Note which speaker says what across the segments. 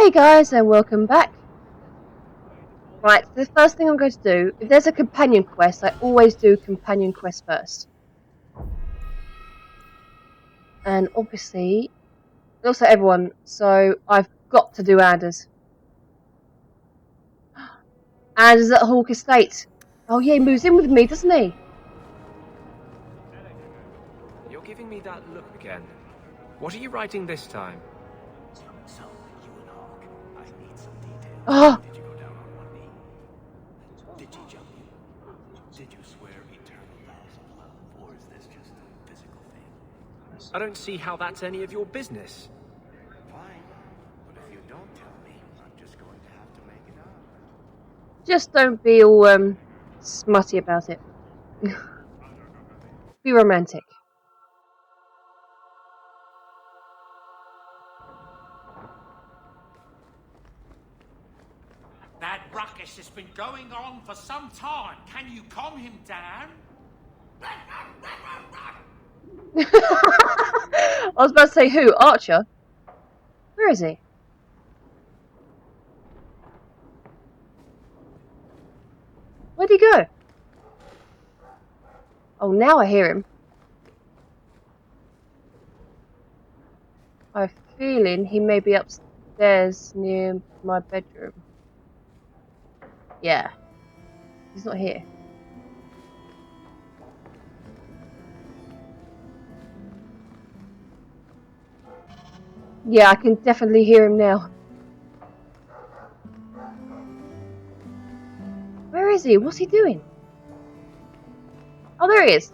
Speaker 1: Hey guys, and welcome back. Right, the first thing I'm going to do, if there's a companion quest, I always do companion quest first. And obviously, it looks like everyone, so I've got to do Anders. Anders at Hawk Estate. Oh yeah, he moves in with me, doesn't he?
Speaker 2: You're giving me that look again. What are you writing this time?
Speaker 3: So, you and Hawk, I need some details.
Speaker 1: Oh.
Speaker 3: Did you go down on one knee? Did he jump you? Did you swear eternal vows of love, or is this just a physical thing?
Speaker 2: I don't see how that's any of your business.
Speaker 3: Fine, but if you don't tell me, I'm just going to have to make it up.
Speaker 1: Just don't be all smutty about it. Be romantic.
Speaker 4: That ruckus has been going on for some time. Can you calm him down?
Speaker 1: I was about to say who? Archer? Where is he? Where'd he go? Oh, now I hear him. I have a feeling he may be upstairs near my bedroom. Yeah. He's not here. Yeah, I can definitely hear him now. Where is he? What's he doing? Oh, there he is.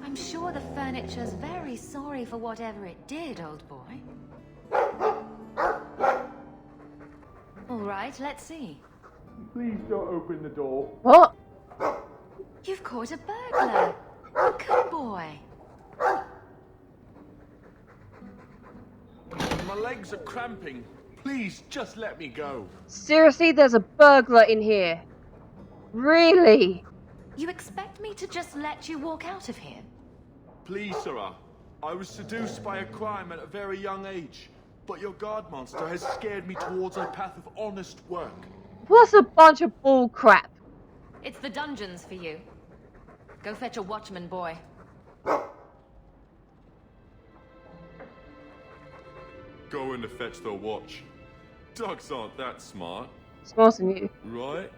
Speaker 5: I'm sure the furniture's very sorry for whatever it did, old boy. All right, let's see.
Speaker 6: Please don't open the door.
Speaker 1: What?
Speaker 5: You've caught a burglar. Good boy.
Speaker 6: My legs are cramping. Please, just let me go.
Speaker 1: Seriously, there's a burglar in here. Really?
Speaker 5: You expect me to just let you walk out of here?
Speaker 6: Please, Sarah. I was seduced by a crime at a very young age, but your guard monster has scared me towards a path of honest work.
Speaker 1: What's a bunch of bull crap?
Speaker 5: It's the dungeons for you. Go fetch a watchman, boy.
Speaker 6: Go in to fetch the watch. Dogs aren't that smart,
Speaker 1: Smarter than you.
Speaker 6: right?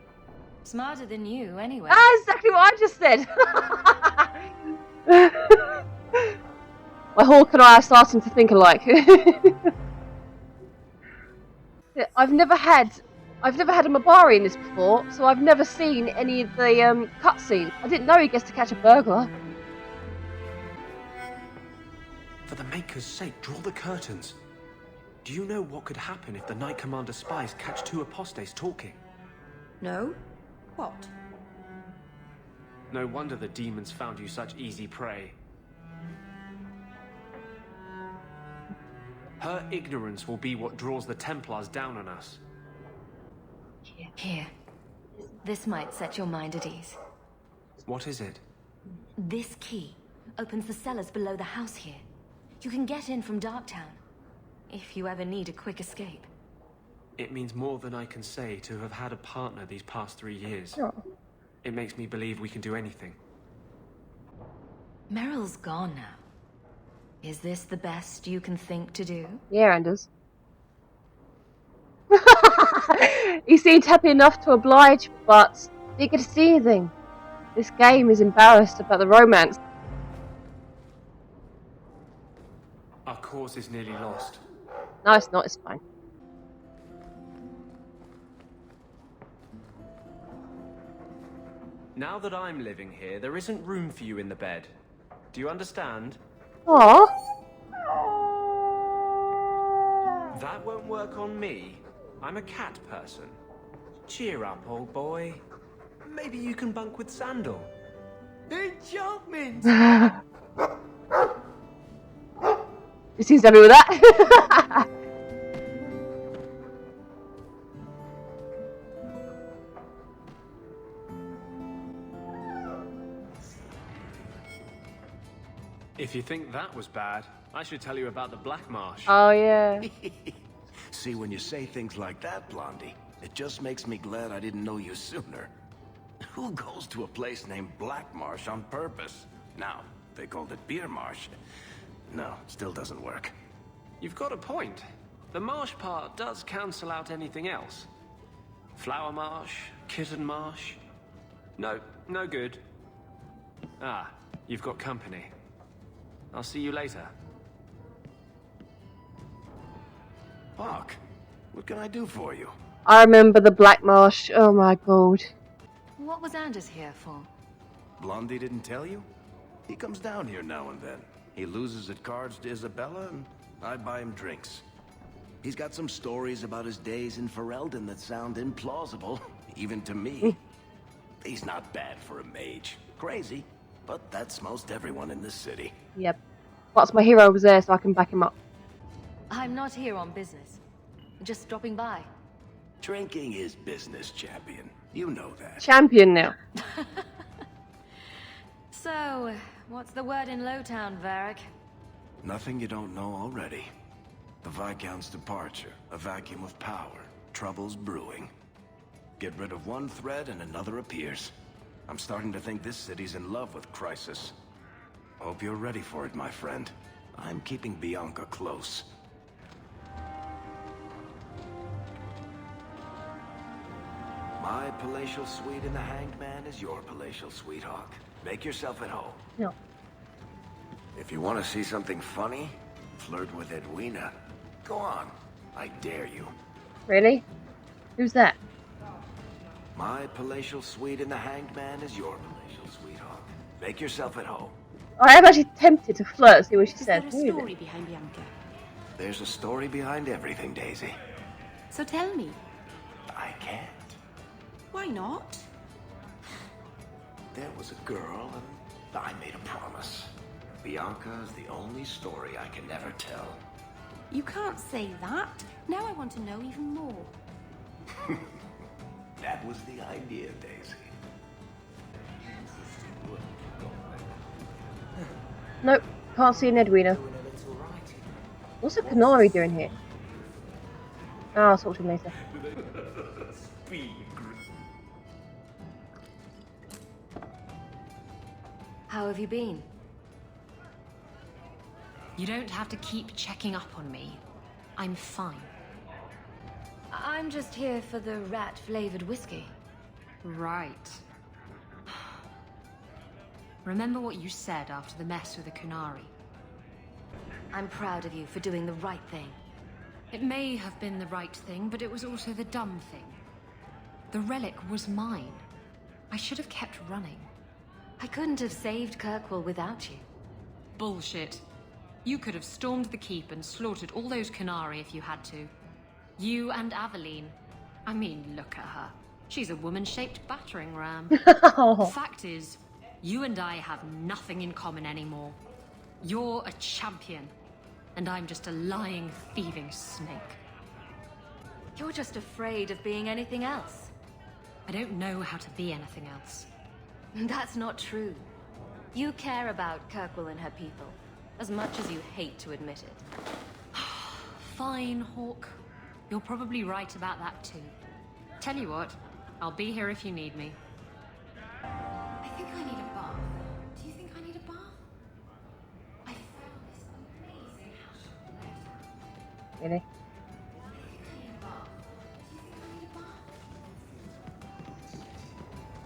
Speaker 5: Smarter than you, anyway.
Speaker 1: That's exactly what I just said. My hawk and I are starting to think alike. I've never had a Mabari in this before, so I've never seen any of the cutscenes. I didn't know he gets to catch a burglar.
Speaker 2: For the Maker's sake, draw the curtains. Do you know what could happen if the Knight Commander spies catch two apostates talking?
Speaker 7: No? What?
Speaker 2: No wonder the demons found you such easy prey. Her ignorance will be what draws the Templars down on us.
Speaker 5: Here. This might set your mind at ease.
Speaker 2: What is it?
Speaker 5: This key opens the cellars below the house here. You can get in from Darktown, if you ever need a quick escape.
Speaker 2: It means more than I can say to have had a partner these past 3 years.
Speaker 1: Oh.
Speaker 2: It makes me believe we can do anything.
Speaker 5: Meryl's gone now. Is this the best you can think to do?
Speaker 1: Yeah, Anders. He seemed happy enough to oblige, but didn't get to see anything. This game is embarrassed about the romance.
Speaker 2: Our cause is nearly lost.
Speaker 1: No, it's not. It's fine.
Speaker 2: Now that I'm living here, there isn't room for you in the bed. Do you understand?
Speaker 1: Aww.
Speaker 2: That won't work on me. I'm a cat person. Cheer up, old boy. Maybe you can bunk with Sandal.
Speaker 3: Enchantment!
Speaker 1: He seems happy with that.
Speaker 2: If you think that was bad, I should tell you about the Black Marsh.
Speaker 1: Oh yeah.
Speaker 3: See, when you say things like that, Blondie, it just makes me glad I didn't know you sooner. Who goes to a place named Black Marsh on purpose? Now, they called it Beer Marsh. No, it still doesn't work.
Speaker 2: You've got a point. The marsh part does cancel out anything else. Flower Marsh, Kitten Marsh. No, no good. Ah, you've got company. I'll see you later.
Speaker 3: Fuck. What can I do for you?
Speaker 1: I remember the Black Marsh. Oh my god.
Speaker 5: What was Anders here for?
Speaker 3: Blondie didn't tell you? He comes down here now and then. He loses at cards to Isabella, and I buy him drinks. He's got some stories about his days in Ferelden that sound implausible, even to me. He's not bad for a mage. Crazy, but that's most everyone in this city.
Speaker 1: Yep. What's my hero was there so I can back him up.
Speaker 5: I'm not here on business. Just dropping by.
Speaker 3: Drinking is business, champion. You know that.
Speaker 1: Champion now.
Speaker 5: So, what's the word in Lowtown, Varric?
Speaker 3: Nothing you don't know already. The Viscount's departure, a vacuum of power, troubles brewing. Get rid of one thread and another appears. I'm starting to think this city's in love with Crisis. Hope you're ready for it, my friend. I'm keeping Bianca close. My palatial suite in the Hanged Man is your palatial suite, Hawk. Make yourself at home.
Speaker 1: No.
Speaker 3: If you want to see something funny, flirt with Edwina. Go on. I dare you.
Speaker 1: Really? Who's that?
Speaker 3: My palatial suite in the Hanged Man is your palatial suite, Hawk. Make yourself at home.
Speaker 1: I am actually tempted to flirt, see what she
Speaker 7: Is there
Speaker 1: says.
Speaker 7: a
Speaker 1: Who is
Speaker 7: story
Speaker 1: it?
Speaker 7: behind Bianca?
Speaker 3: There's a story behind everything, Daisy.
Speaker 7: So tell me,
Speaker 3: I can't.
Speaker 7: why not?
Speaker 3: There was a girl, and I made a promise. Bianca is the only story I can never tell.
Speaker 7: You can't say that. Now I want to know even more.
Speaker 3: That was the idea, Daisy.
Speaker 1: Nope, can't see an Edwina. What's a Canary doing here? Oh, I'll talk to him later.
Speaker 5: How have you been?
Speaker 8: You don't have to keep checking up on me. I'm fine.
Speaker 5: I'm just here for the rat-flavored whiskey.
Speaker 8: Right. Remember what you said after the mess with the Kunari.
Speaker 5: I'm proud of you for doing the right thing.
Speaker 8: It may have been the right thing, but it was also the dumb thing. The relic was mine. I should have kept running.
Speaker 5: I couldn't have saved Kirkwall without you.
Speaker 8: Bullshit. You could have stormed the keep and slaughtered all those Kunari if you had to. You and Aveline. I mean, look at her. She's a woman-shaped battering ram. The fact is, you and I have nothing in common anymore. You're a champion, and I'm just a lying, thieving snake.
Speaker 5: You're just afraid of being anything else.
Speaker 8: I don't know how to be anything else.
Speaker 5: That's not true. You care about Kirkwall and her people, as much as you hate to admit it.
Speaker 8: Fine, Hawk. You're probably right about that too. Tell you what, I'll be here if you need me.
Speaker 7: I think I need a bath. Do you think I need a bath? I found this amazing house.
Speaker 1: Really?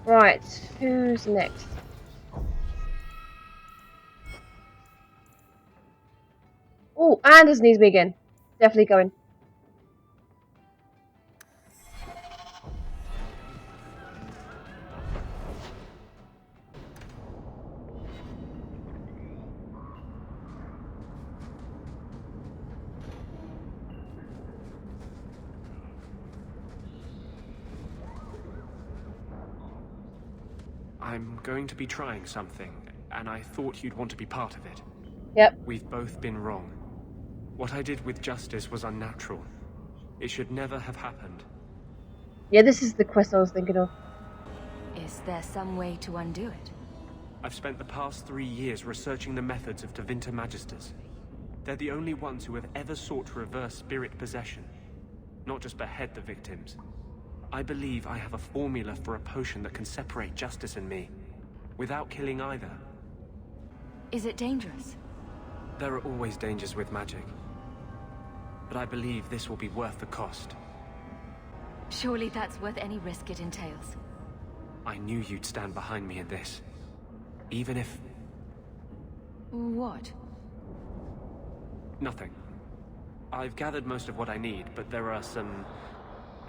Speaker 1: Right, who's next? Oh, Anders needs me again. Definitely going.
Speaker 2: I'm going to be trying something, and I thought you'd want to be part of it.
Speaker 1: Yep.
Speaker 2: We've both been wrong. What I did with Justice was unnatural. It should never have happened.
Speaker 1: Yeah, this is the quest I was thinking of.
Speaker 5: Is there some way to undo it?
Speaker 2: I've spent the past 3 years researching the methods of Tevinter Magisters. They're the only ones who have ever sought to reverse spirit possession, not just behead the victims. I believe I have a formula for a potion that can separate justice and me, without killing either.
Speaker 5: Is it dangerous?
Speaker 2: There are always dangers with magic, but I believe this will be worth the cost.
Speaker 5: Surely that's worth any risk it entails.
Speaker 2: I knew you'd stand behind me in this, even if...
Speaker 5: What?
Speaker 2: Nothing. I've gathered most of what I need, but there are some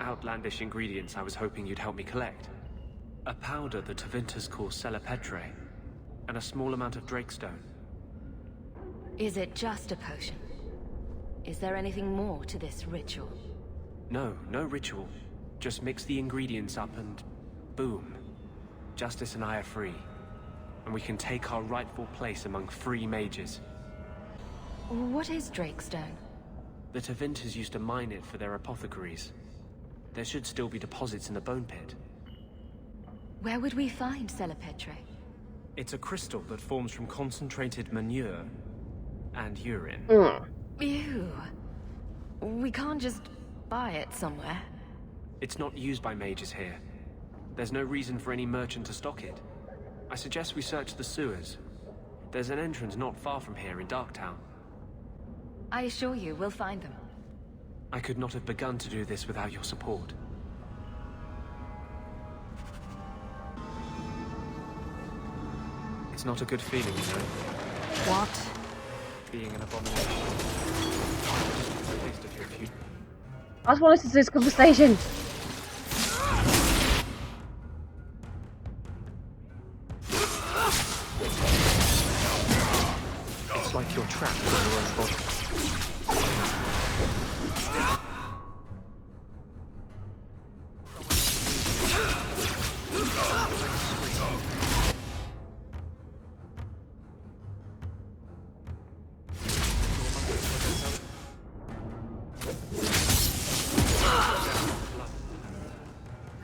Speaker 2: outlandish ingredients I was hoping you'd help me collect. A powder the Tevinters call Celepetre, and a small amount of Drakestone.
Speaker 5: Is it just a potion? Is there anything more to this ritual?
Speaker 2: No ritual. Just mix the ingredients up and... boom. Justice and I are free. And we can take our rightful place among free mages.
Speaker 5: What is Drakestone?
Speaker 2: The Tevinters used to mine it for their apothecaries. There should still be deposits in the bone pit.
Speaker 5: Where would we find Celepetre?
Speaker 2: It's a crystal that forms from concentrated manure and urine.
Speaker 5: Ew. We can't just buy it somewhere.
Speaker 2: It's not used by mages here. There's no reason for any merchant to stock it. I suggest we search the sewers. There's an entrance not far from here in Darktown.
Speaker 5: I assure you, we'll find them.
Speaker 2: I could not have begun to do this without your support. It's not a good feeling, you know.
Speaker 5: What?
Speaker 2: Being an abomination. Just a taste of your future.
Speaker 1: I just wanted to do this conversation.
Speaker 2: It's like you're trapped in your own body.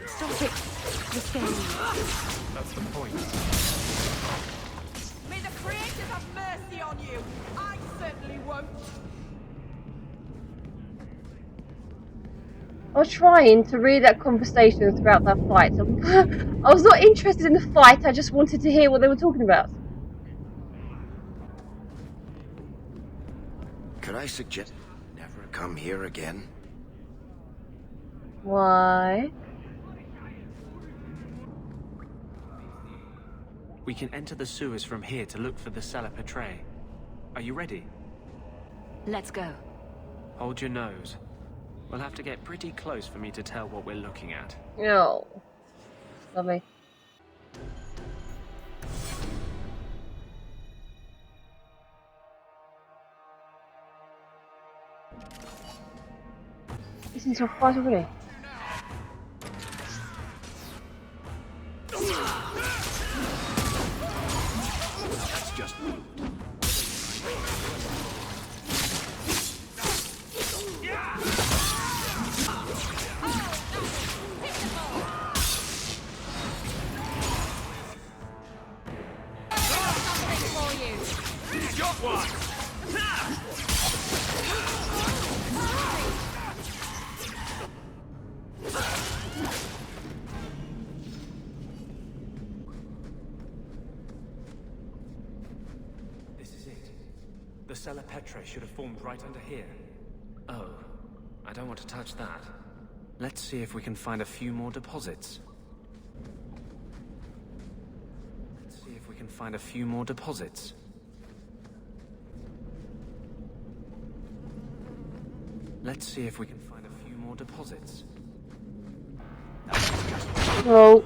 Speaker 5: Stop it! You're scaring me.
Speaker 2: That's the point.
Speaker 9: May the creators have mercy on you! I certainly won't!
Speaker 1: I was trying to read that conversation throughout that fight. I was not interested in the fight, I just wanted to hear what they were talking about.
Speaker 3: Could I suggest never come here again?
Speaker 1: Why?
Speaker 2: We can enter the sewers from here to look for the Celepetre. Are you ready?
Speaker 5: Let's go.
Speaker 2: Hold your nose. We'll have to get pretty close for me to tell what we're looking at.
Speaker 1: Oh. Lovely. It's into a fight already.
Speaker 3: That's just rude.
Speaker 4: Got one!
Speaker 2: This is it. The Celepetre should have formed right under here. Oh, I don't want to touch that. Let's see if we can find a few more deposits. Let's see if we can find a few more deposits. Let's see if we can find a few more deposits.
Speaker 1: Oh.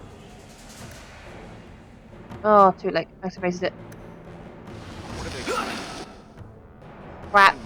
Speaker 1: Oh, too late. Activated it. Crap.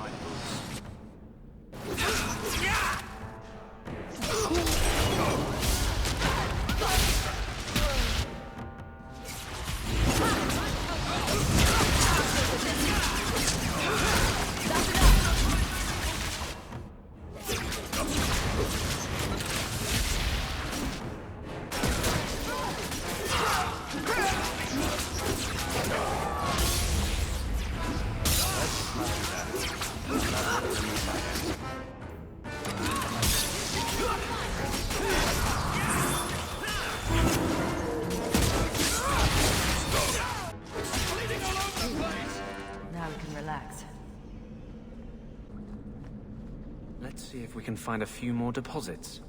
Speaker 10: if we can find a few more deposits.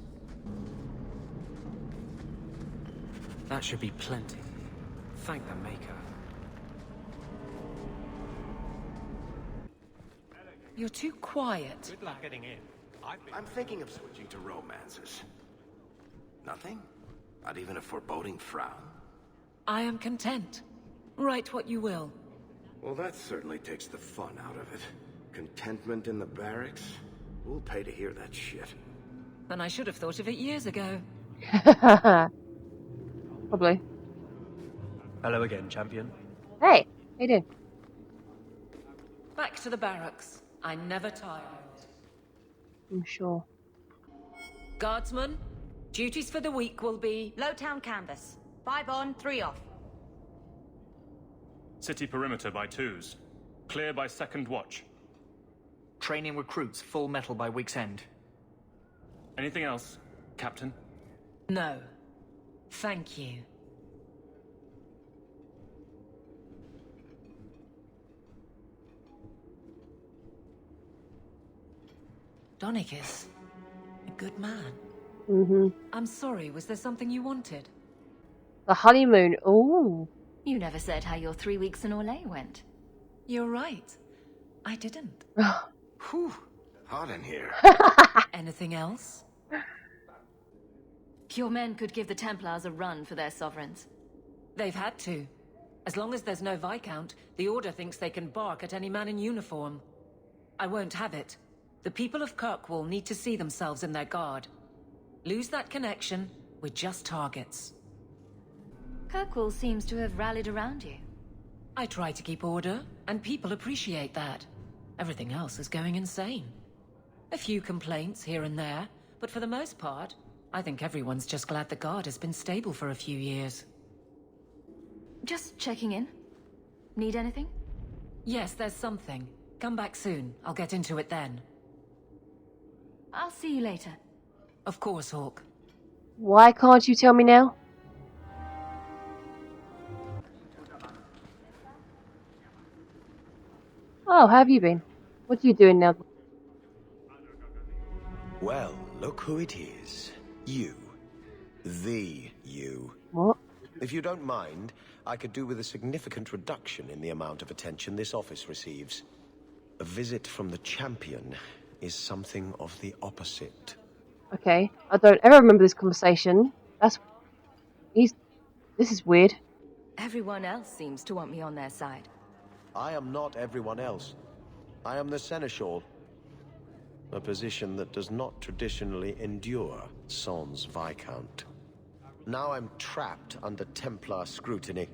Speaker 10: That should be plenty. Thank the Maker.
Speaker 9: You're too quiet.
Speaker 4: Good luck getting in.
Speaker 3: I'm thinking of switching to romances. Nothing? Not even a foreboding frown?
Speaker 9: I am content. Write what you will.
Speaker 3: Well, that certainly takes the fun out of it. Contentment in the barracks? We'll pay to hear that shit.
Speaker 9: Then I should have thought of it years ago.
Speaker 1: Probably.
Speaker 11: Hello again, champion.
Speaker 1: Hey, how you doing?
Speaker 9: Back to the barracks. I never tire.
Speaker 1: I'm sure.
Speaker 9: Guardsmen, duties for the week will be...
Speaker 5: Lowtown canvas. 5 on, 3 off.
Speaker 11: City perimeter by 2s. Clear by 2nd watch.
Speaker 10: Training recruits full metal by week's end.
Speaker 11: Anything else, Captain?
Speaker 9: No. Thank you. Donicus. A good man.
Speaker 1: Mm-hmm.
Speaker 9: I'm sorry, was there something you wanted?
Speaker 1: The honeymoon. Ooh.
Speaker 5: You never said how your 3 weeks in Orlais went.
Speaker 9: You're right. I didn't.
Speaker 3: Whew. Hot in here.
Speaker 9: Anything else?
Speaker 5: Your men could give the Templars a run for their sovereigns.
Speaker 9: They've had to. As long as there's no Viscount, the Order thinks they can bark at any man in uniform. I won't have it. The people of Kirkwall need to see themselves in their guard. Lose that connection, we're just targets.
Speaker 5: Kirkwall seems to have rallied around you.
Speaker 9: I try to keep order, and people appreciate that. Everything else is going insane. A few complaints here and there, but for the most part, I think everyone's just glad the guard has been stable for a few years.
Speaker 5: Just checking in. Need anything?
Speaker 9: Yes, there's something. Come back soon. I'll get into it then.
Speaker 5: I'll see you later.
Speaker 9: Of course, Hawk.
Speaker 1: Why can't you tell me now? Oh, how have you been? What are you doing now?
Speaker 12: Well, look who it is. You. The you.
Speaker 1: What?
Speaker 12: If you don't mind, I could do with a significant reduction in the amount of attention this office receives. A visit from the champion is something of the opposite.
Speaker 1: Okay, I don't ever remember this conversation. This is weird.
Speaker 5: Everyone else seems to want me on their side.
Speaker 12: I am not everyone else. I am the Seneschal. A position that does not traditionally endure sans Viscount. Now I'm trapped under Templar scrutiny,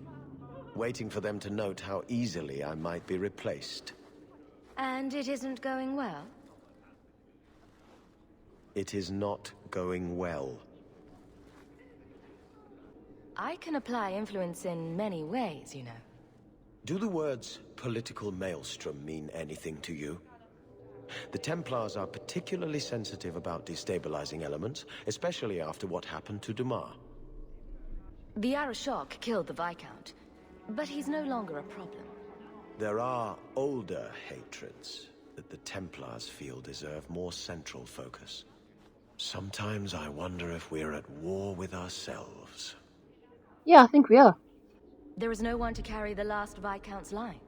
Speaker 12: waiting for them to note how easily I might be replaced.
Speaker 5: And it isn't going well?
Speaker 12: It is not going well.
Speaker 5: I can apply influence in many ways, you know.
Speaker 12: Do the words political maelstrom mean anything to you? The Templars are particularly sensitive about destabilizing elements, especially after what happened to Dumas.
Speaker 5: The Arashok killed the Viscount, but he's no longer a problem.
Speaker 12: There are older hatreds that the Templars feel deserve more central focus. Sometimes I wonder if we're at war with ourselves.
Speaker 1: Yeah, I think we are.
Speaker 5: There is no one to carry the last Viscount's line.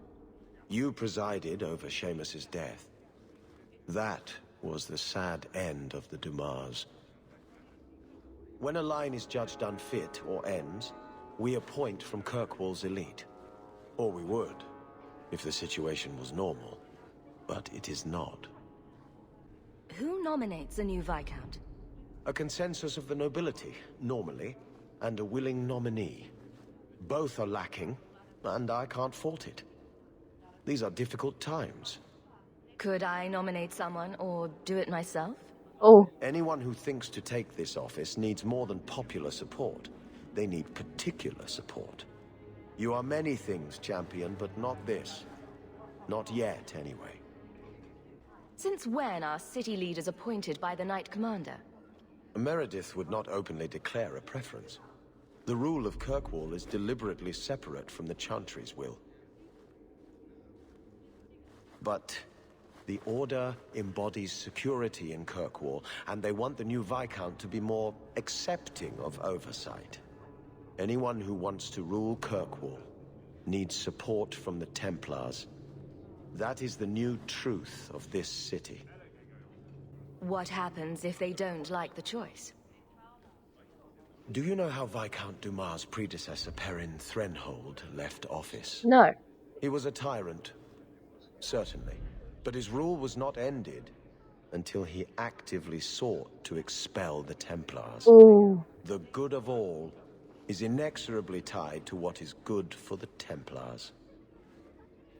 Speaker 12: You presided over Seamus's death. That was the sad end of the Dumas. When a line is judged unfit or ends, we appoint from Kirkwall's elite. Or we would, if the situation was normal. But it is not.
Speaker 5: Who nominates a new Viscount?
Speaker 12: A consensus of the nobility, normally, and a willing nominee. Both are lacking, and I can't fault it. These are difficult times.
Speaker 5: Could I nominate someone, or do it myself?
Speaker 1: Oh.
Speaker 12: Anyone who thinks to take this office needs more than popular support. They need particular support. You are many things, champion, but not this. Not yet, anyway.
Speaker 5: Since when are city leaders appointed by the Knight Commander?
Speaker 12: Meredith would not openly declare a preference. The rule of Kirkwall is deliberately separate from the Chantry's will. But The Order embodies security in Kirkwall, and they want the new Viscount to be more accepting of oversight. Anyone who wants to rule Kirkwall needs support from the Templars. That is the new truth of this city.
Speaker 5: What happens if they don't like the choice?
Speaker 12: Do you know how Viscount Dumas' predecessor, Perrin Threnhold, left office?
Speaker 1: No.
Speaker 12: He was a tyrant, certainly. But his rule was not ended until he actively sought to expel the Templars.
Speaker 1: Ooh.
Speaker 12: The good of all is inexorably tied to what is good for the Templars.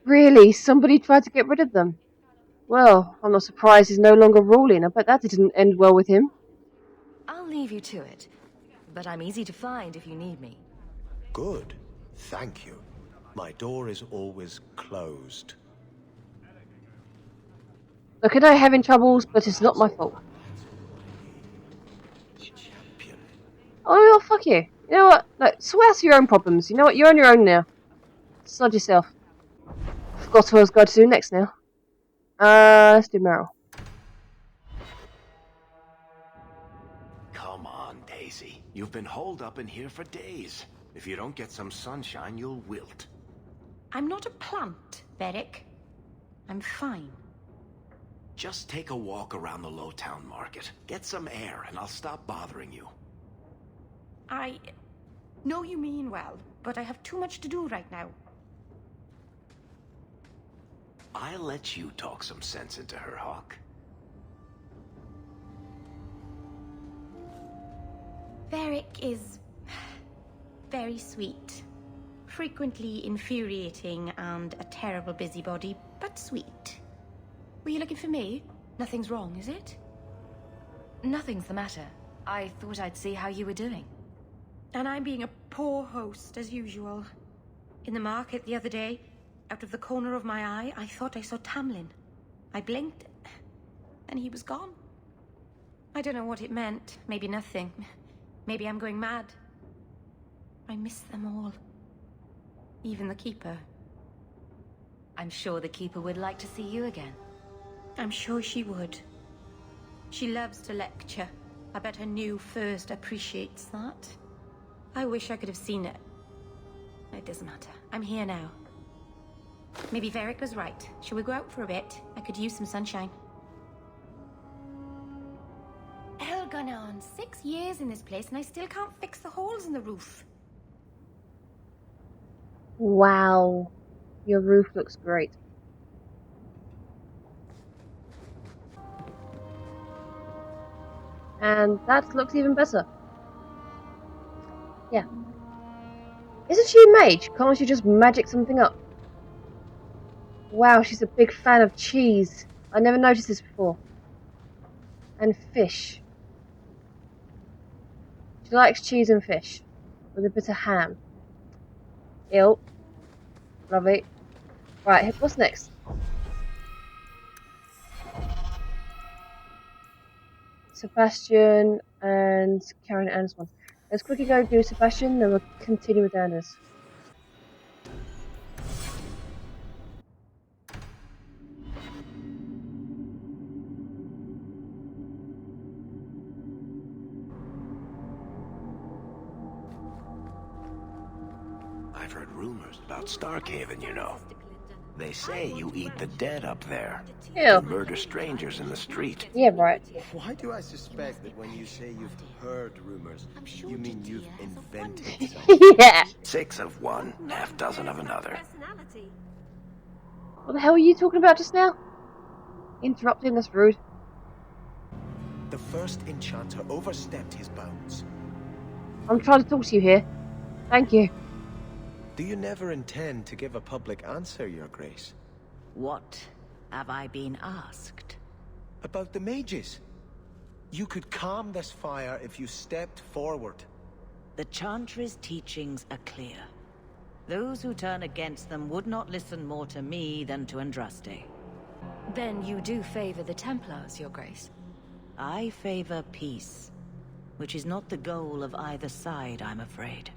Speaker 1: Really? Somebody tried to get rid of them? Well, I'm not surprised he's no longer ruling. I bet that didn't end well with him.
Speaker 5: I'll leave you to it, but I'm easy to find if you need me.
Speaker 12: Good. Thank you. My door is always closed.
Speaker 1: Look, I know having troubles, but it's not my fault.
Speaker 12: Champion.
Speaker 1: Oh, fuck you. You know what? No, swear to your own problems. You know what? You're on your own now. Sod yourself. Forgot what I was going to do next now. Let's do Meryl.
Speaker 3: Come on, Daisy. You've been holed up in here for days. If you don't get some sunshine, you'll wilt.
Speaker 7: I'm not a plant, Beric. I'm fine.
Speaker 3: Just take a walk around the Lowtown Market. Get some air, and I'll stop bothering you.
Speaker 7: I know you mean well, but I have too much to do right now.
Speaker 3: I'll let you talk some sense into her, Hawk.
Speaker 7: Beric is very sweet. Frequently infuriating and a terrible busybody, but sweet. Were you looking for me? Nothing's wrong, is it?
Speaker 5: Nothing's the matter. I thought I'd see how you were doing.
Speaker 7: And I'm being a poor host, as usual. In the market the other day, out of the corner of my eye, I thought I saw Tamlin. I blinked, and he was gone. I don't know what it meant. Maybe nothing. Maybe I'm going mad. I miss them all. Even the Keeper.
Speaker 5: I'm sure the Keeper would like to see you again.
Speaker 7: I'm sure she would. She loves to lecture. I bet her new first appreciates that. I wish I could have seen it. It doesn't matter. I'm here now. Maybe Varric was right. Shall we go out for a bit? I could use some sunshine. Hell gone on. 6 years in this place and I still can't fix the holes in the roof.
Speaker 1: Wow. Your roof looks great. And that looks even better. Yeah. Isn't she a mage? Can't she just magic something up? Wow, she's a big fan of cheese. I never noticed this before. And fish. She likes cheese and fish. With a bit of ham. Ew. Lovely. Right, what's next? Sebastian and Karen and Anders one. Let's quickly go do Sebastian, then we'll continue with Anders.
Speaker 3: I've heard rumors about Starkhaven, you know. They say you eat the dead up there.
Speaker 1: Ew.
Speaker 3: And murder strangers in the street.
Speaker 1: Yeah, right.
Speaker 12: Why do I suspect that when you say you've heard rumors, you mean you've invented something?
Speaker 1: Yeah.
Speaker 3: 6 of one, half dozen of another.
Speaker 1: What the hell were you talking about just now? Interrupting, that's rude.
Speaker 12: The first enchanter overstepped his bounds.
Speaker 1: I'm trying to talk to you here. Thank you.
Speaker 12: Do you never intend to give a public answer, Your Grace?
Speaker 13: What have I been asked?
Speaker 12: About the mages. You could calm this fire if you stepped forward.
Speaker 13: The Chantry's teachings are clear. Those who turn against them would not listen more to me than to Andraste.
Speaker 5: Then you do favor the Templars, Your Grace?
Speaker 13: I favor peace, which is not the goal of either side, I'm afraid.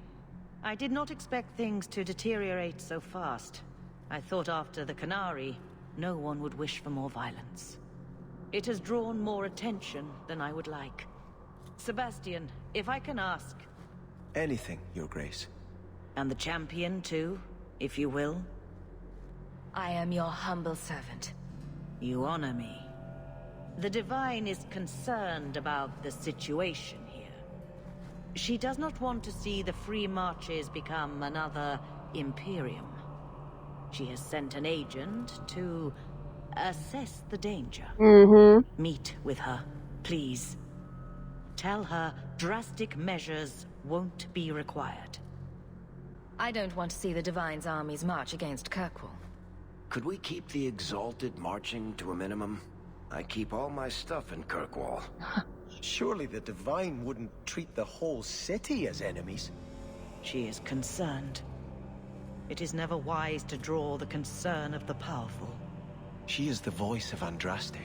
Speaker 13: I did not expect things to deteriorate so fast. I thought after the Canary, no one would wish for more violence. It has drawn more attention than I would like. Sebastian, if I can ask...
Speaker 12: Anything, Your Grace.
Speaker 13: And the champion too, if you will?
Speaker 5: I am your humble servant.
Speaker 13: You honor me. The Divine is concerned about the situation here. She does not want to see the Free Marches become another Imperium. She has sent an agent to assess the danger. Meet with her, please. Tell her drastic measures won't be required.
Speaker 5: I don't want to see the Divine's armies march against Kirkwall.
Speaker 3: Could we keep the Exalted marching to a minimum? I keep all my stuff in Kirkwall.
Speaker 12: Surely the Divine wouldn't treat the whole city as enemies.
Speaker 13: She is concerned. It is never wise to draw the concern of the powerful.
Speaker 12: She is the voice of Andraste.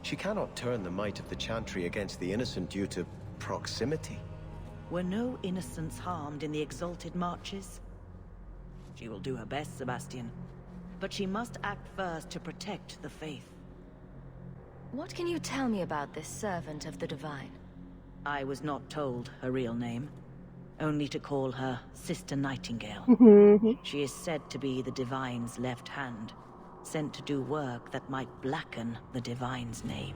Speaker 12: She cannot turn the might of the Chantry against the innocent due to proximity.
Speaker 13: Were no innocents harmed in the Exalted marches? She will do her best, Sebastian. But she must act first to protect the faith.
Speaker 5: What can you tell me about this servant of the Divine?
Speaker 13: I was not told her real name. Only to call her Sister Nightingale. She is said to be the Divine's left hand, sent to do work that might blacken the Divine's name.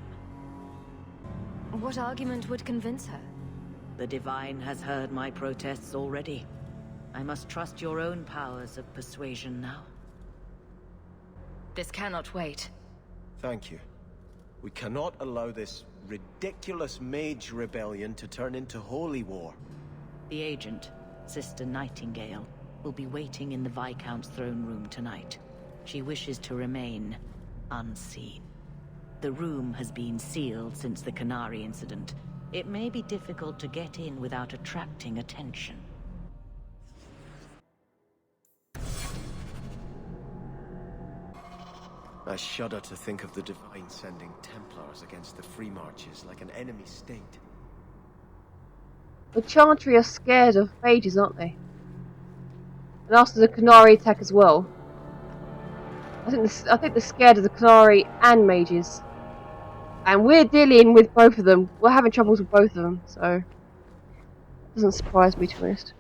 Speaker 5: What argument would convince her?
Speaker 13: The Divine has heard my protests already. I must trust your own powers of persuasion now.
Speaker 5: This cannot wait.
Speaker 12: Thank you. We cannot allow this ridiculous mage rebellion to turn into holy war.
Speaker 13: The agent, Sister Nightingale, will be waiting in the Viscount's throne room tonight. She wishes to remain unseen. The room has been sealed since the Canary incident. It may be difficult to get in without attracting attention.
Speaker 12: I shudder to think of the Divine sending Templars against the Free Marches like an enemy state.
Speaker 1: The Chantry are scared of mages, aren't they? And after the Canary attack as well. I think they're scared of the Canary and mages. And we're dealing with both of them. We're having troubles with both of them, so it doesn't surprise me, to be honest.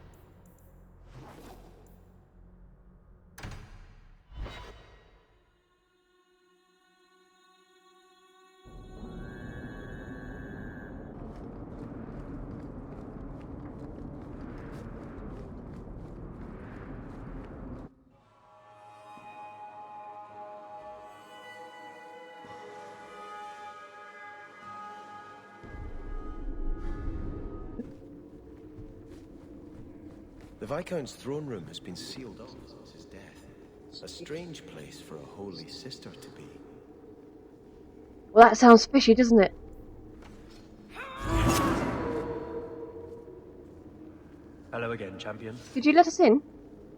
Speaker 12: The Viscount's throne room has been sealed up since his death. A strange place for a holy sister to be.
Speaker 1: Well, that sounds fishy, doesn't it?
Speaker 10: Hello again, champion.
Speaker 1: Did you let us in?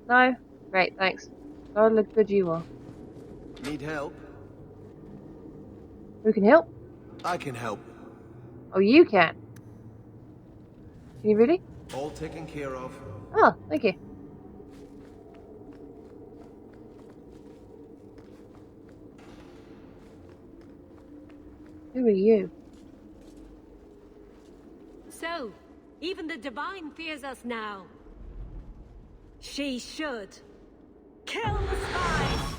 Speaker 1: No? Great, thanks. God, look good you are.
Speaker 3: Need help?
Speaker 1: Who can help?
Speaker 3: I can help.
Speaker 1: Oh, you can? Can you really?
Speaker 3: All taken care of.
Speaker 1: Oh, thank you. Who are you?
Speaker 14: So, even the Divine fears us now. She should. Kill the spies!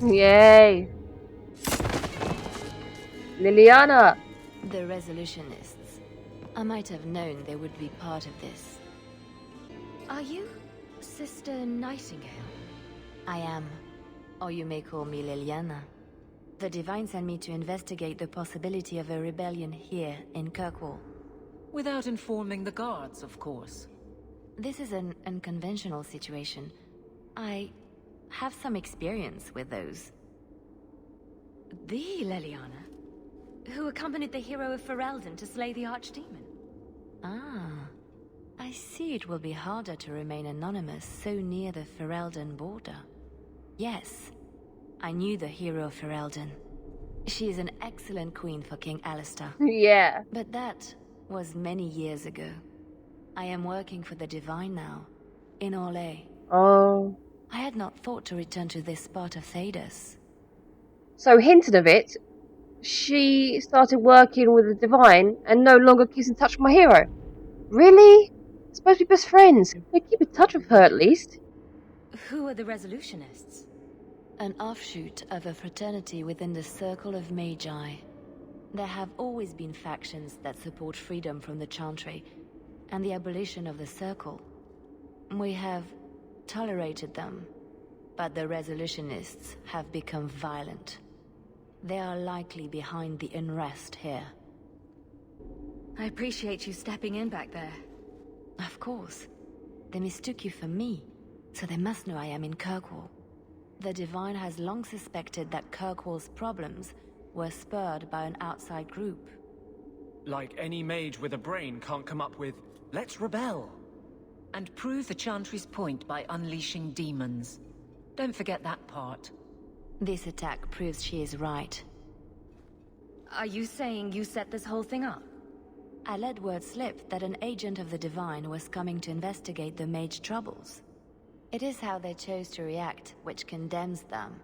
Speaker 1: Yay! Liliana!
Speaker 5: The Resolutionists. I might have known they would be part of this. Are you Sister Nightingale?
Speaker 15: I am. Or you may call me Liliana. The Divine sent me to investigate the possibility of a rebellion here in Kirkwall.
Speaker 9: Without informing the guards, of course.
Speaker 15: This is an unconventional situation. I have some experience with those.
Speaker 5: The Liliana? Who accompanied the hero of Ferelden to slay the Archdemon?
Speaker 15: Ah. I see it will be harder to remain anonymous so near the Ferelden border. Yes, I knew the hero of Ferelden. She is an excellent queen for King Alistair.
Speaker 1: Yeah.
Speaker 15: But that was many years ago. I am working for the Divine now, in Orlais.
Speaker 1: Oh.
Speaker 15: I had not thought to return to this part of Thedas.
Speaker 1: So, hinted of it, she started working with the Divine and no longer keeps in touch with my hero. Really? They're supposed to be best friends. They keep in touch with her at least.
Speaker 5: Who are the Resolutionists?
Speaker 15: An offshoot of a fraternity within the Circle of Magi. There have always been factions that support freedom from the Chantry and the abolition of the Circle. We have tolerated them, but the Resolutionists have become violent. They are likely behind the unrest here.
Speaker 5: I appreciate you stepping in back there.
Speaker 15: Of course. They mistook you for me, so they must know I am in Kirkwall. The Divine has long suspected that Kirkwall's problems were spurred by an outside group.
Speaker 10: Like any mage with a brain can't come up with, let's rebel.
Speaker 9: And prove the Chantry's point by unleashing demons. Don't forget that part.
Speaker 15: This attack proves she is right.
Speaker 5: Are you saying you set this whole thing up?
Speaker 15: I let word slip that an agent of the Divine was coming to investigate the mage troubles. It is how they chose to react, which condemns them.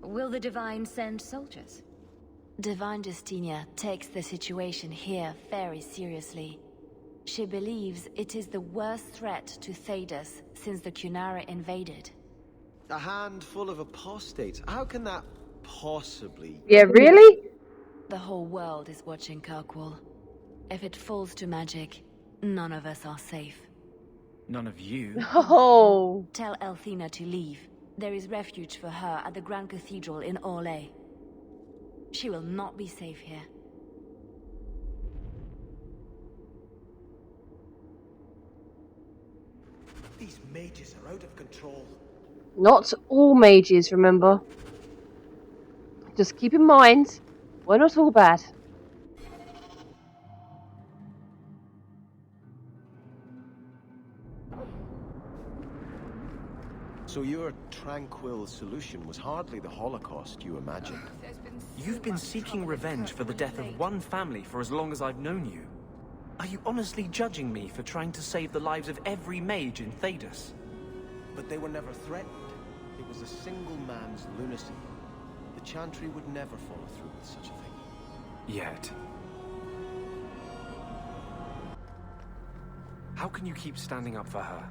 Speaker 5: Will the Divine send soldiers?
Speaker 15: Divine Justinia takes the situation here very seriously. She believes it is the worst threat to Thedas since the Cunara invaded.
Speaker 12: A handful of apostates? How can that possibly...
Speaker 1: Yeah, really?
Speaker 15: The whole world is watching Kirkwall. If it falls to magic, none of us are safe.
Speaker 10: None of you?
Speaker 1: Oh.
Speaker 15: Tell Elthina to leave. There is refuge for her at the Grand Cathedral in Orlais. She will not be safe here.
Speaker 12: These mages are out of control.
Speaker 1: Not all mages, remember. Just keep in mind, we're not all bad.
Speaker 12: So your tranquil solution was hardly the Holocaust you imagined.
Speaker 10: You've been seeking revenge for the death of one family for as long as I've known you. Are you honestly judging me for trying to save the lives of every mage in Thedas?
Speaker 12: But they were never threatened. It was a single man's lunacy. The Chantry would never follow through with such a thing.
Speaker 10: Yet. How can you keep standing up for her?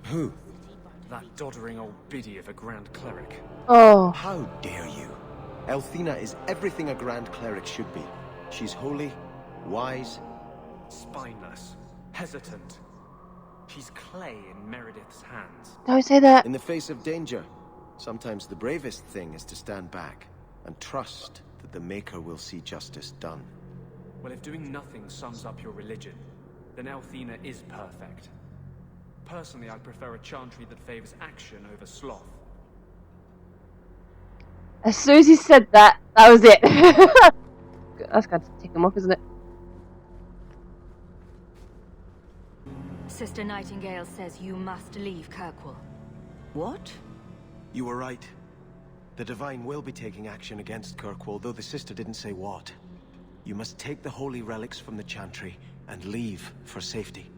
Speaker 12: Who?
Speaker 10: That doddering old biddy of a Grand Cleric.
Speaker 1: Oh.
Speaker 12: How dare you? Elthina is everything a Grand Cleric should be. She's holy, wise...
Speaker 10: spineless, hesitant. She's clay in Meredith's hands.
Speaker 1: Don't say that.
Speaker 12: In the face of danger, sometimes the bravest thing is to stand back and trust that the Maker will see justice done.
Speaker 10: Well, if doing nothing sums up your religion, then Elthina is perfect. Personally, I prefer a Chantry that favors action over sloth.
Speaker 1: As soon as he said that, that was it. That's got to tick him off, isn't it?
Speaker 5: Sister Nightingale says you must leave Kirkwall.
Speaker 13: What?
Speaker 12: You were right. The Divine will be taking action against Kirkwall, though the sister didn't say what. You must take the holy relics from the Chantry and leave for safety.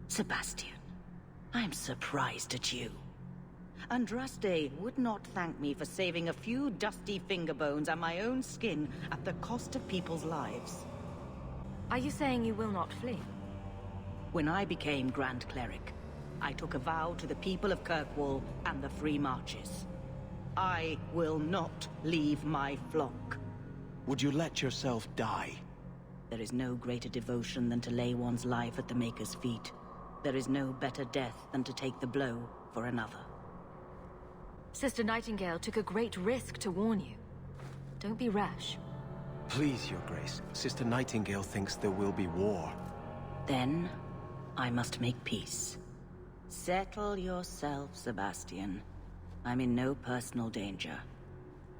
Speaker 13: Sebastian, I'm surprised at you. Andraste would not thank me for saving a few dusty finger bones and my own skin at the cost of people's lives.
Speaker 5: Are you saying you will not flee?
Speaker 13: When I became Grand Cleric, I took a vow to the people of Kirkwall and the Free Marches. I will not leave my flock.
Speaker 12: Would you let yourself die?
Speaker 13: There is no greater devotion than to lay one's life at the Maker's feet. There is no better death than to take the blow for another.
Speaker 5: Sister Nightingale took a great risk to warn you. Don't be rash.
Speaker 12: Please, Your Grace. Sister Nightingale thinks there will be war.
Speaker 13: Then, I must make peace. Settle yourself, Sebastian. I'm in no personal danger.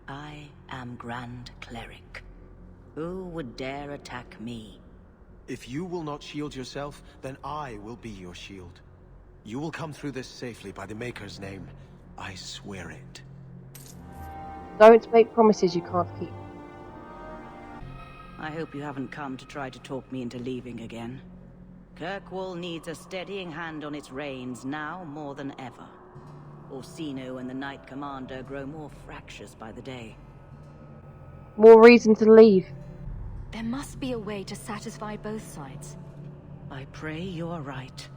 Speaker 13: I am Grand Cleric. Who would dare attack me?
Speaker 12: If you will not shield yourself, then I will be your shield. You will come through this safely by the Maker's name. I swear it.
Speaker 1: Don't make promises you can't keep.
Speaker 13: I hope you haven't come to try to talk me into leaving again. Kirkwall needs a steadying hand on its reins now more than ever. Orsino and the Knight Commander grow more fractious by the day.
Speaker 1: More reason to leave.
Speaker 5: There must be a way to satisfy both sides.
Speaker 13: I pray you're right.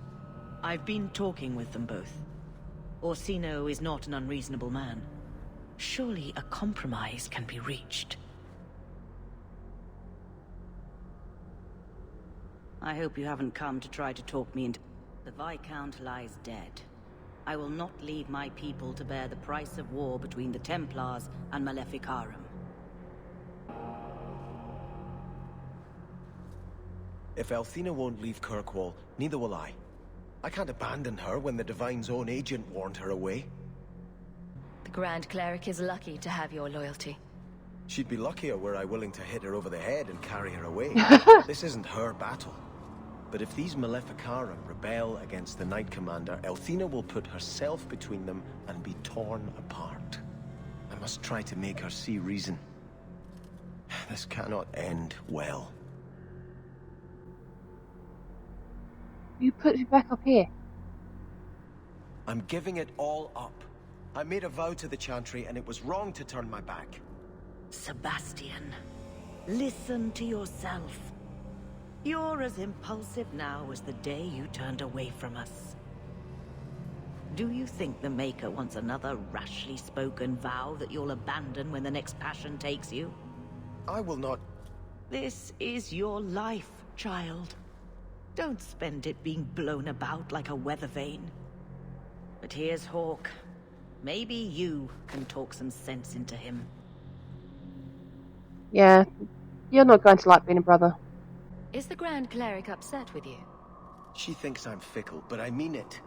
Speaker 13: I've been talking with them both. Orsino is not an unreasonable man. Surely a compromise can be reached. I hope you haven't come to try to talk me into... The Viscount lies dead. I will not leave my people to bear the price of war between the Templars and Maleficarum.
Speaker 12: If Althena won't leave Kirkwall, neither will I. I can't abandon her when the Divine's own agent warned her away.
Speaker 5: The Grand Cleric is lucky to have your loyalty.
Speaker 12: She'd be luckier were I willing to hit her over the head and carry her away. This isn't her battle. But if these Maleficarum rebel against the Knight Commander, Althena will put herself between them and be torn apart. I must try to make her see reason. This cannot end well.
Speaker 1: You put me back up here.
Speaker 12: I'm giving it all up. I made a vow to the Chantry, and it was wrong to turn my back.
Speaker 13: Sebastian, listen to yourself. You're as impulsive now as the day you turned away from us. Do you think the Maker wants another rashly spoken vow that you'll abandon when the next passion takes you?
Speaker 12: I will not...
Speaker 13: This is your life, child. Don't spend it being blown about like a weather vane. But here's Hawke. Maybe you can talk some sense into him.
Speaker 1: Yeah, you're not going to like being a brother.
Speaker 5: Is the Grand Cleric upset with you?
Speaker 12: She thinks I'm fickle, but I mean it.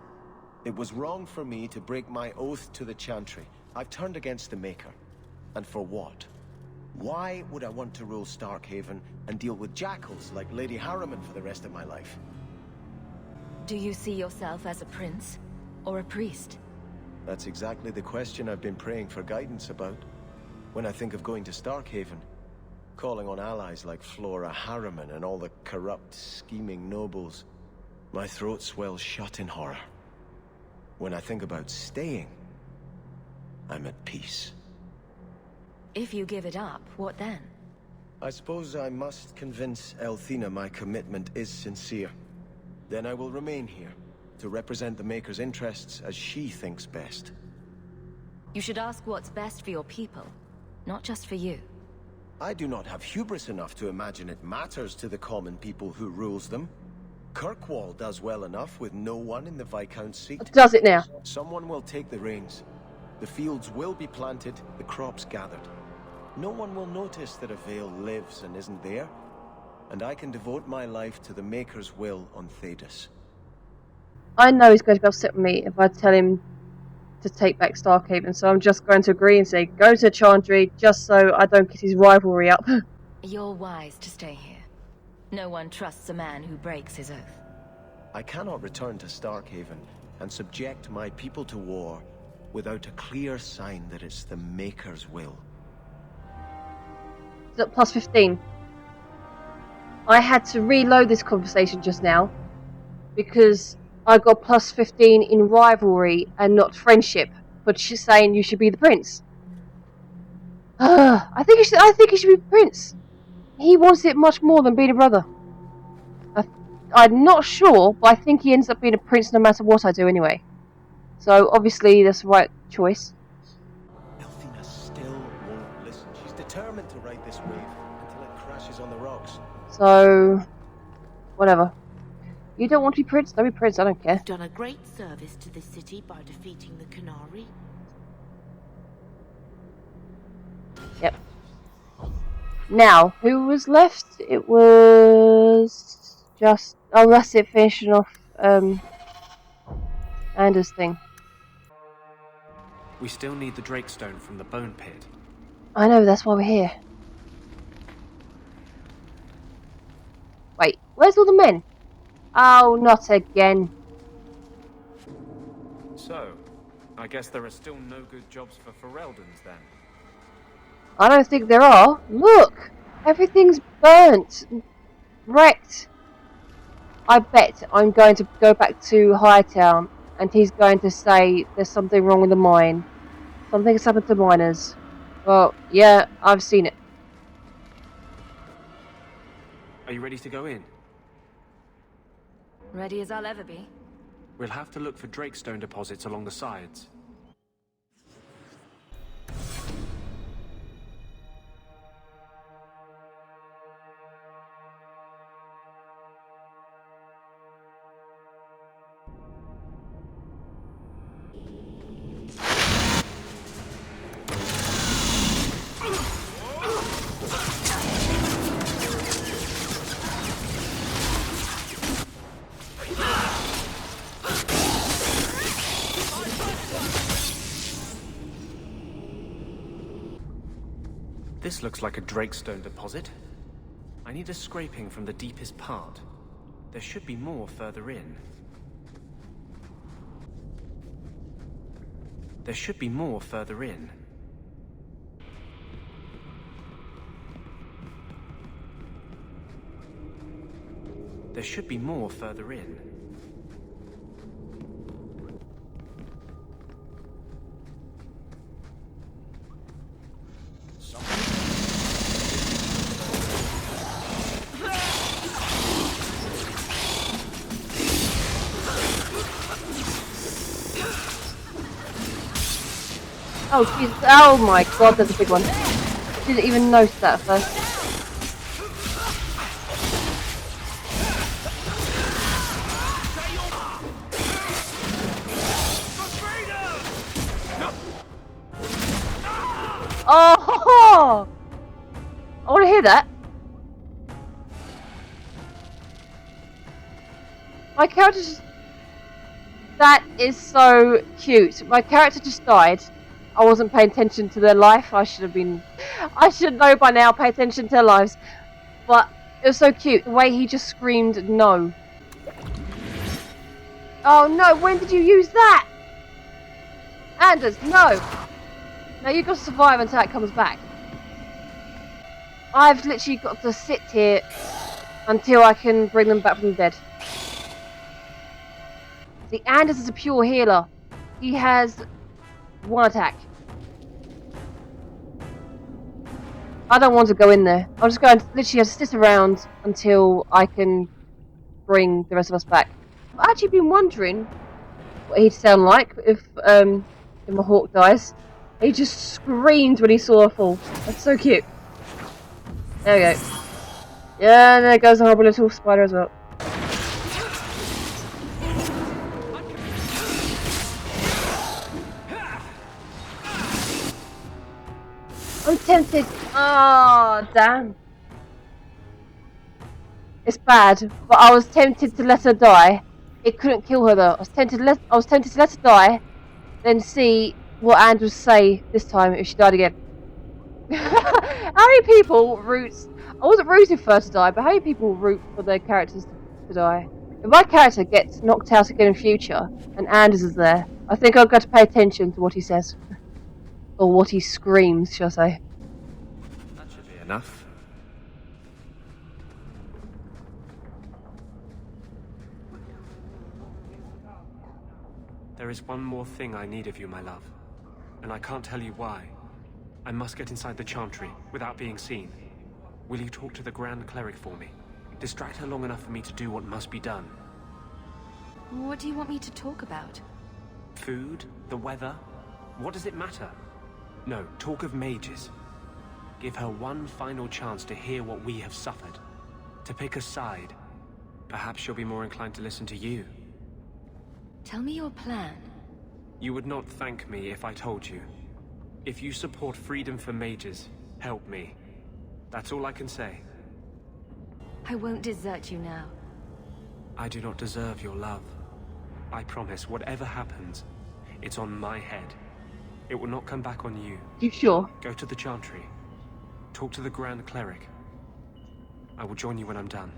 Speaker 12: It was wrong for me to break my oath to the Chantry. I've turned against the Maker. And for what? Why would I want to rule Starkhaven and deal with jackals like Lady Harriman for the rest of my life?
Speaker 5: Do you see yourself as a prince or a priest?
Speaker 12: That's exactly the question I've been praying for guidance about. When I think of going to Starkhaven, calling on allies like Flora Harriman and all the corrupt, scheming nobles, my throat swells shut in horror. When I think about staying, I'm at peace.
Speaker 5: If you give it up, what then?
Speaker 12: I suppose I must convince Althena my commitment is sincere. Then I will remain here, to represent the Maker's interests as she thinks best.
Speaker 5: You should ask what's best for your people, not just for you.
Speaker 12: I do not have hubris enough to imagine it matters to the common people who rules them. Kirkwall does well enough with no one in the Viscount's seat.
Speaker 1: Does it now?
Speaker 12: Someone will take the reins. The fields will be planted, the crops gathered. No one will notice that a Vale lives and isn't there, and I can devote my life to the Maker's will on Thedas.
Speaker 1: I know he's going to be upset with me if I tell him to take back Starkhaven, so I'm just going to agree and say, go to Chantry, just so I don't get his rivalry up.
Speaker 5: You're wise to stay here. No one trusts a man who breaks his oath.
Speaker 12: I cannot return to Starkhaven and subject my people to war without a clear sign that it's the Maker's will.
Speaker 1: Is that plus 15? I had to reload this conversation just now because I got plus 15 in rivalry and not friendship, but she's saying you should be the prince. I think he should be the prince. He wants it much more than being a brother. I'm not sure, but I think he ends up being a prince no matter what I do anyway. So obviously that's the right choice.
Speaker 12: Althena still won't listen. She's determined to ride this wave until it crashes on the rocks.
Speaker 1: So, whatever. You don't want to be Prince? Don't be Prince, I don't care.
Speaker 16: You've done a great service to the city by defeating the Canary.
Speaker 1: Yep. Now, who was left? It was just... Oh, that's it, finishing off Anders' thing.
Speaker 2: We still need the Drakestone from the Bone Pit.
Speaker 1: I know, that's why we're here. Wait, where's all the men? Oh, not again.
Speaker 10: So, I guess there are still no good jobs for Fereldans then.
Speaker 1: I don't think there are. Look! Everything's burnt. Wrecked. I bet I'm going to go back to Hightown and he's going to say there's something wrong with the mine. Something's happened to miners. Well, yeah, I've seen it.
Speaker 2: Are you ready to go in?
Speaker 5: Ready as I'll ever be.
Speaker 2: We'll have to look for Drakestone deposits along the sides. This looks like a Drakestone deposit. I need a scraping from the deepest part. There should be more further in. There should be more further in. There should be more further in.
Speaker 1: Oh, Jesus. Oh my god, there's a big one. Didn't even notice that at first. Oh! I want to hear that. My character just... That is so cute. My character just died. I wasn't paying attention to their life. I should know by now, pay attention to their lives. But it was so cute. The way he just screamed no. Oh no, when did you use that? Anders, no. Now you've got to survive until it comes back. I've literally got to sit here until I can bring them back from the dead. See, Anders is a pure healer. He has one attack. I don't want to go in there. I'm just going to literally have to sit around until I can bring the rest of us back. I've actually been wondering what he'd sound like if my hawk dies. He just screamed when he saw her fall. That's so cute. There we go. Yeah, and there goes the horrible little spider as well. I'm tempted. Oh, damn. It's bad, but I was tempted to let her die. It couldn't kill her though. I was tempted to let her die, then see what Andrew would say this time if she died again. How many people root? I wasn't rooting for her to die, but how many people root for their characters to die? If my character gets knocked out again in future, and Anders is there, I think I've got to pay attention to what he says. Or what he screams, shall I say.
Speaker 2: That should be enough. There is one more thing I need of you, my love. And I can't tell you why. I must get inside the Chantry, without being seen. Will you talk to the Grand Cleric for me? Distract her long enough for me to do what must be done.
Speaker 5: What do you want me to talk about?
Speaker 2: Food? The weather? What does it matter? No, talk of mages. Give her one final chance to hear what we have suffered. To pick a side. perhaps she'll be more inclined to listen to you.
Speaker 5: Tell me your plan.
Speaker 2: You would not thank me if I told you. If you support freedom for mages, help me. That's all I can say.
Speaker 5: I won't desert you now.
Speaker 2: I do not deserve your love. I promise, whatever happens, it's on my head. It will not come back on you.
Speaker 1: You sure?
Speaker 2: Go to the Chantry. Talk to the Grand Cleric. I will join you when I'm done.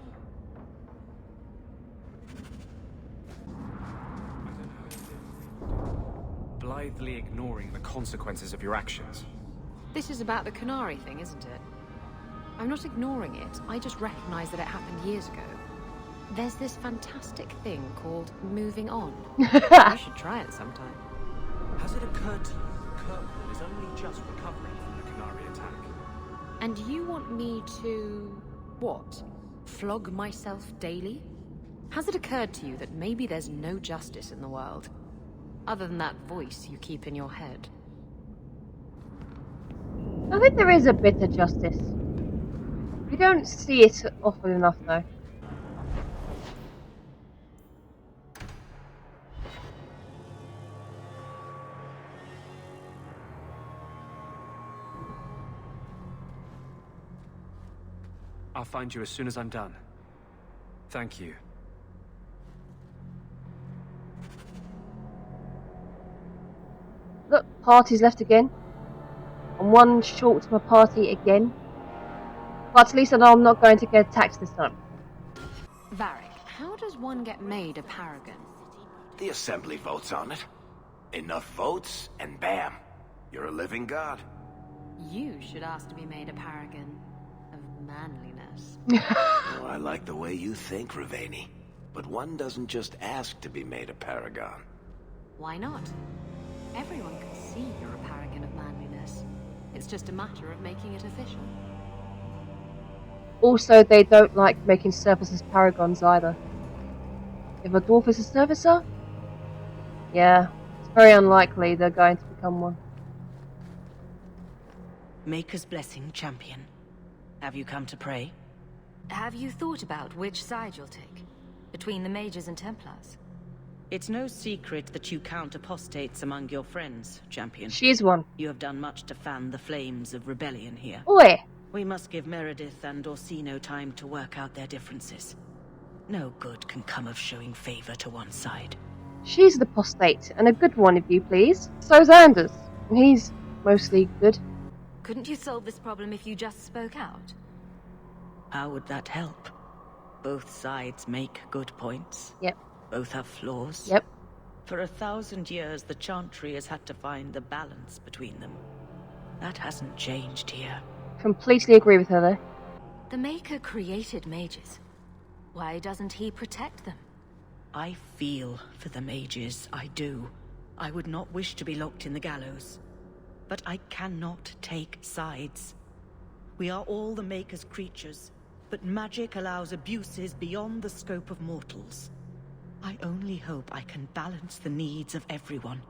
Speaker 2: Blithely ignoring the consequences of your actions.
Speaker 8: This is about the Canary thing, isn't it? I'm not ignoring it. I just recognize that it happened years ago. There's this fantastic thing called moving on. You should try it sometime.
Speaker 10: Has it occurred to you that Kirkwood is only just recovering from the Canary attack?
Speaker 8: And you want me to... what? Flog myself daily? Has it occurred to you that maybe there's no justice in the world? Other than that voice you keep in your head?
Speaker 1: I think there is a bit of justice. We don't see it often enough, though.
Speaker 2: I'll find you as soon as I'm done. Thank you.
Speaker 1: Look, party's left again. I'm one short to my party again. But at least I know I'm not going to get attacked this time.
Speaker 8: Varric, how does one get made a paragon?
Speaker 3: The Assembly votes on it. Enough votes, and bam! You're a living god.
Speaker 8: You should ask to be made a paragon of manliness.
Speaker 3: Oh, I like the way you think, Ravani. But one doesn't just ask to be made a paragon.
Speaker 8: Why not? Everyone can see you're a paragon of manliness. It's just a matter of making it official.
Speaker 1: Also, they don't like making surfacers paragons either. If a dwarf is a surfacer, yeah, it's very unlikely they're going to become one.
Speaker 13: Maker's blessing, champion. Have you come to pray?
Speaker 5: Have you thought about which side you'll take? Between the mages and Templars?
Speaker 13: It's no secret that you count apostates among your friends, champion.
Speaker 1: She's one.
Speaker 13: You have done much to fan the flames of rebellion here.
Speaker 1: Oi!
Speaker 13: We must give Meredith and Orsino time to work out their differences. No good can come of showing favor to one side.
Speaker 1: She's the apostate, and a good one if you please. So's Anders, and he's mostly good.
Speaker 5: Couldn't you solve this problem if you just spoke out?
Speaker 13: How would that help? Both sides make good points.
Speaker 1: Yep.
Speaker 13: Both have flaws.
Speaker 1: Yep.
Speaker 13: For 1,000 years, the Chantry has had to find the balance between them. That hasn't changed here.
Speaker 1: Completely agree with her there.
Speaker 5: The Maker created mages. Why doesn't he protect them?
Speaker 13: I feel for the mages, I do. I would not wish to be locked in the gallows. But I cannot take sides. We are all the Maker's creatures, but magic allows abuses beyond the scope of mortals. I only hope I can balance the needs of everyone.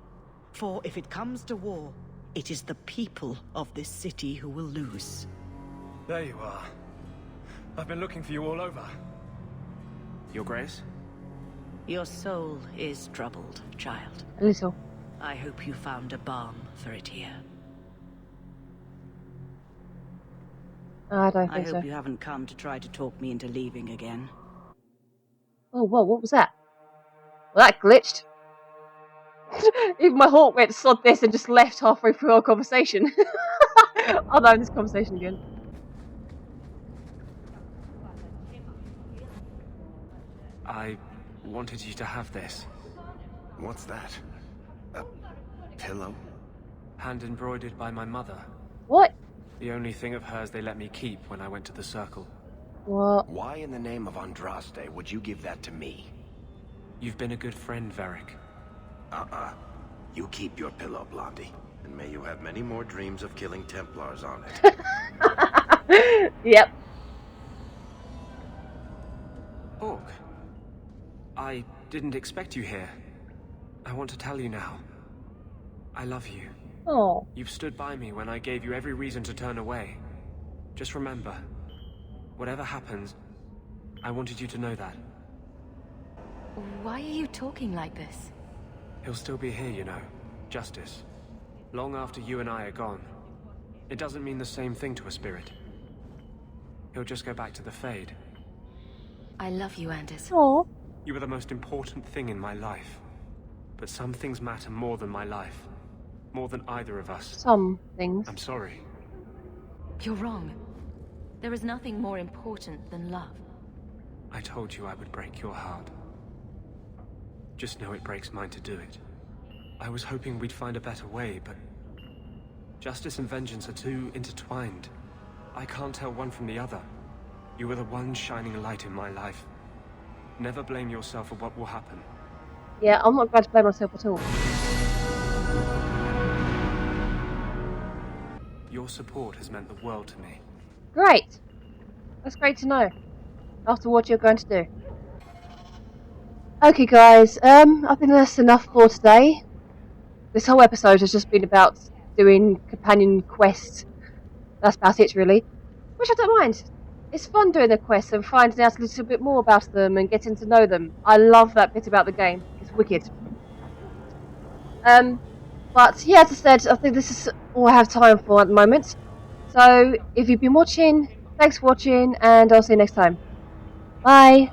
Speaker 13: For if it comes to war, it is the people of this city who will lose.
Speaker 11: There you are. I've been looking for you all over.
Speaker 2: Your Grace?
Speaker 13: Your soul is troubled, child.
Speaker 1: A little.
Speaker 13: I hope you found a balm for it here.
Speaker 1: I don't
Speaker 13: I
Speaker 1: think
Speaker 13: hope
Speaker 1: so.
Speaker 13: you haven't come to try to talk me into leaving again.
Speaker 1: Oh, whoa, what was that? Well, that glitched. Even my hawk went sod this and just left halfway through our conversation. I'll know this conversation again.
Speaker 2: I wanted you to have this.
Speaker 3: What's that? A pillow?
Speaker 2: Hand embroidered by my mother.
Speaker 1: What?
Speaker 2: The only thing of hers they let me keep when I went to the Circle.
Speaker 1: What?
Speaker 3: Why in the name of Andraste would you give that to me?
Speaker 2: You've been a good friend, Varric.
Speaker 3: You keep your pillow, Blondie. And may you have many more dreams of killing Templars on it.
Speaker 1: Yep.
Speaker 2: Orc. I didn't expect you here. I want to tell you now. I love you.
Speaker 1: Oh.
Speaker 2: You've stood by me when I gave you every reason to turn away. Just remember, whatever happens, I wanted you to know that.
Speaker 5: Why are you talking like this?
Speaker 2: He'll still be here, you know. Justice. Long after you and I are gone. It doesn't mean the same thing to a spirit. He'll just go back to the Fade.
Speaker 5: I love you, Anders.
Speaker 1: Aww.
Speaker 2: You were the most important thing in my life. But some things matter more than my life. More than either of us.
Speaker 1: Some things.
Speaker 2: I'm sorry.
Speaker 5: You're wrong. There is nothing more important than love.
Speaker 2: I told you I would break your heart. Just know it breaks mine to do it. I was hoping we'd find a better way, but... justice and vengeance are too intertwined. I can't tell one from the other. You were the one shining light in my life. Never blame yourself for what will happen.
Speaker 1: Yeah, I'm not glad to blame myself at all.
Speaker 2: Your support has meant the world to me.
Speaker 1: Great! That's great to know. After what you're going to do. Okay guys, I think that's enough for today. This whole episode has just been about doing companion quests. That's about it really. Which I don't mind. It's fun doing the quests and finding out a little bit more about them and getting to know them. I love that bit about the game. It's wicked. But yeah, as I said, I think this is all I have time for at the moment. So if you've been watching, thanks for watching and I'll see you next time. Bye!